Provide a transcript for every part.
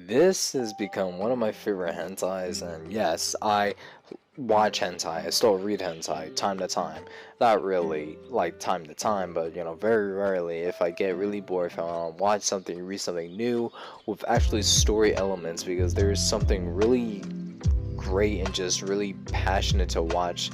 This has become one of my favorite hentais, and yes, I watch hentai. I still read hentai time to time. Not really like time to time, but very rarely. If I get really bored, if I want to watch something, read something new with actually story elements, because there's something really great and just really passionate to watch.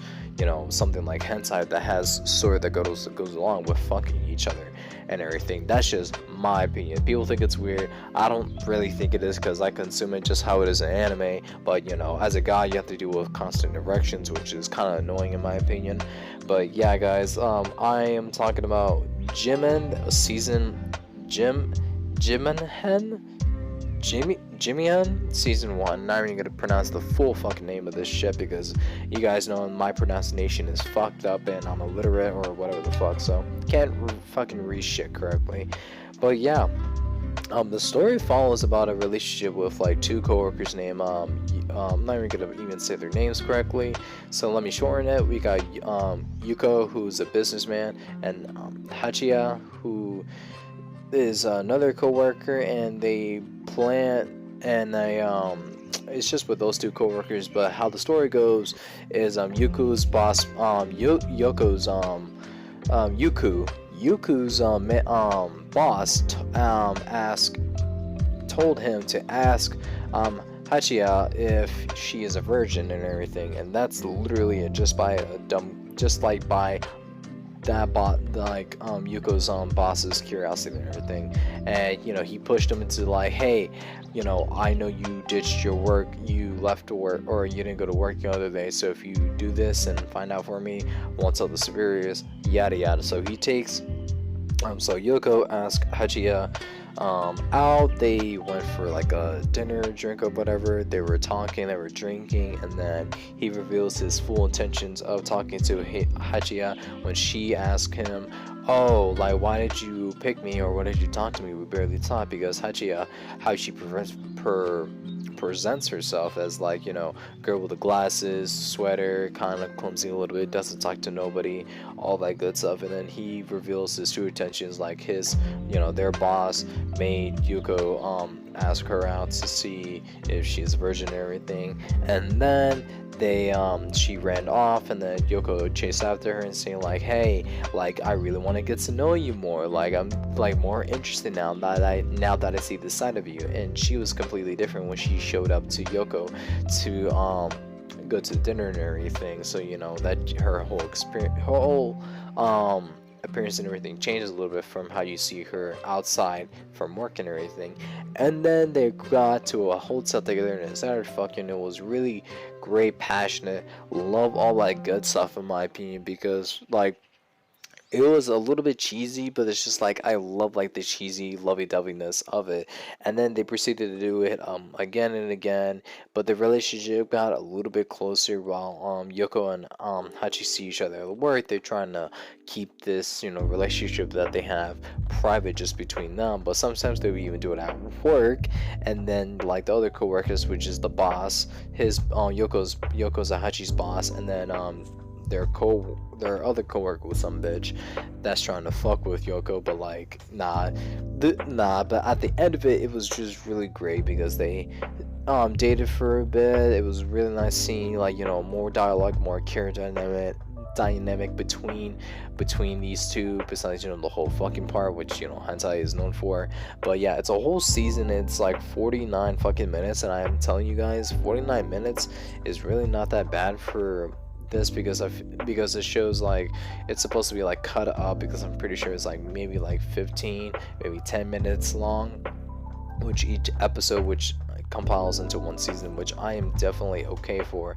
Something like hentai that has story that goes along with fucking each other and everything. That's just my opinion. People think it's weird. I don't really think it is because I consume it just how it is in anime. But as a guy, you have to deal with constant erections, which is kind of annoying in my opinion. But yeah, guys, I am talking about Jimin season Jimihen. Jimihen season 1. Not even gonna pronounce the full fucking name of this shit because you guys know my pronunciation is fucked up and I'm illiterate or whatever the fuck, so can't fucking read shit correctly. But yeah, the story follows about a relationship with like two coworkers named I'm not even gonna even say their names correctly, so let me shorten it. We got Yuko, who's a businessman, and Hachiya, who is another coworker, and they plan and they it's just with those two coworkers. But how the story goes is Yuku's boss Yoko's Yuku's boss told him to ask Hachiya if she is a virgin and everything, and that's literally it, just by that Yuko's boss's curiosity and everything. And he pushed him into like, hey, I know you ditched your work, you left to work, or you didn't go to work the other day, so if you do this and find out for me, I won't tell the superiors, yada yada. So he takes so Yoko asked Hachiya out. They went for like a dinner, drink, or whatever. They were talking, they were drinking, and then he reveals his full intentions of talking to Hachiya when she asked him, oh, like, why did you pick me, or why did you talk to me? We barely talked. Because Hachiya, how she presents herself as like, girl with the glasses, sweater, kind of clumsy a little bit, doesn't talk to nobody, all that good stuff. And then he reveals his true intentions, like their boss made Yuko ask her out to see if she's a virgin and everything. And then she ran off, and then Yoko chased after her and saying like, hey, like, I really want to get to know you more, like I'm like more interested now that I see this side of you. And she was completely different when she showed up to Yoko to go to dinner and everything. So that her whole appearance and everything changes a little bit from how you see her outside from work and everything. And then they got to a hotel together and started fucking. It was really great, passionate, love all that good stuff in my opinion, because like it was a little bit cheesy, but it's just like I love like the cheesy lovey-doveyness of it. And then they proceeded to do it again and again, but the relationship got a little bit closer while Yoko and Hachi see each other at work. They're trying to keep this relationship that they have private, just between them, but sometimes they would even do it at work. And then like the other co-workers, which is the boss, his Yoko's and Hachi's boss, and then their other coworker with some bitch that's trying to fuck with Yoko, but like but at the end of it, it was just really great because they dated for a bit. It was really nice seeing like more dialogue, more character dynamic between these two, besides the whole fucking part, which hentai is known for. But yeah, it's a whole season. It's like 49 fucking minutes, and I am telling you guys, 49 minutes is really not that bad for this, because it shows like it's supposed to be like cut up, because I'm pretty sure it's like maybe like 15, maybe 10 minutes long, which each episode, which compiles into one season, which I am definitely okay for.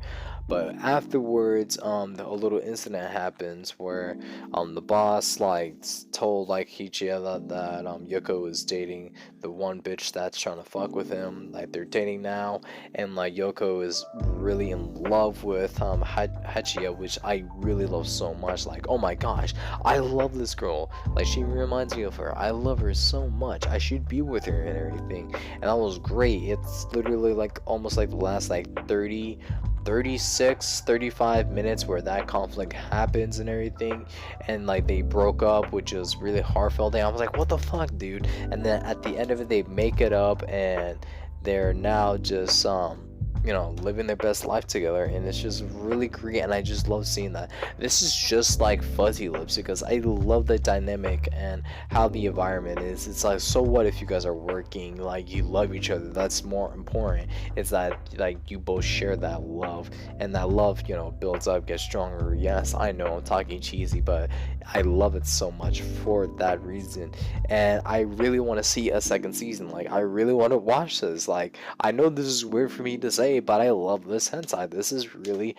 But afterwards, a little incident happens where the boss like told like Hichiya that Yoko is dating the one bitch that's trying to fuck with him. Like they're dating now, and like Yoko is really in love with Hachiya, which I really love so much. Like, oh my gosh, I love this girl. Like she reminds me of her. I love her so much. I should be with her and everything. And that was great. It's literally like almost like the last like 35 minutes where that conflict happens and everything, and like they broke up, which was really heartfelt. And I was like, what the fuck, dude? And then at the end of it, they make it up, and they're now just you know, living their best life together, and it's just really great, and I just love seeing that. This is just like Fuzzy Lips, because I love the dynamic and how the environment is. It's like, so what if you guys are working, like, you love each other, that's more important. It's that, like, you both share that love, and that love, you know, builds up, gets stronger. Yes, I know I'm talking cheesy, but I love it so much for that reason, and I really want to see a second season. Like, I really want to watch this. Like, I know this is weird for me to say, but I love this hentai. This is really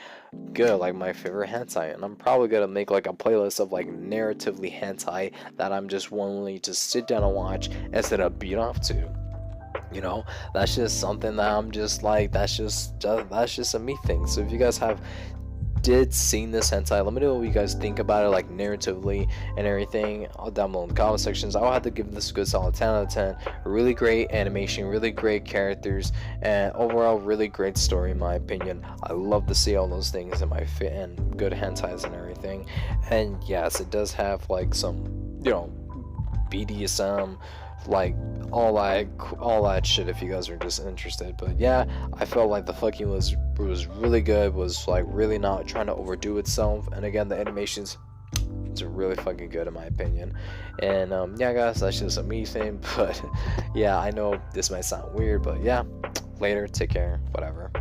good, like my favorite hentai, and I'm probably gonna make like a playlist of like narratively hentai that I'm just willing to sit down and watch instead of beat off to. You know, that's just something that I'm just like, that's just a me thing. So if you guys have did seen this hentai, let me know what you guys think about it, like narratively and everything, all down below in the comment sections. I'll have to give this a good solid 10 out of 10. Really great animation, really great characters, and overall really great story in my opinion. I love to see all those things in my fit and good hentais and everything. And yes, it does have like some, you know, BDSM, like all that shit, if you guys are just interested. But yeah, I felt like the fucking was really good, was like really not trying to overdo itself, and again, the animations, it's really fucking good in my opinion. And yeah guys, that's just a me thing, but yeah, I know this might sound weird, but yeah, later, take care, whatever.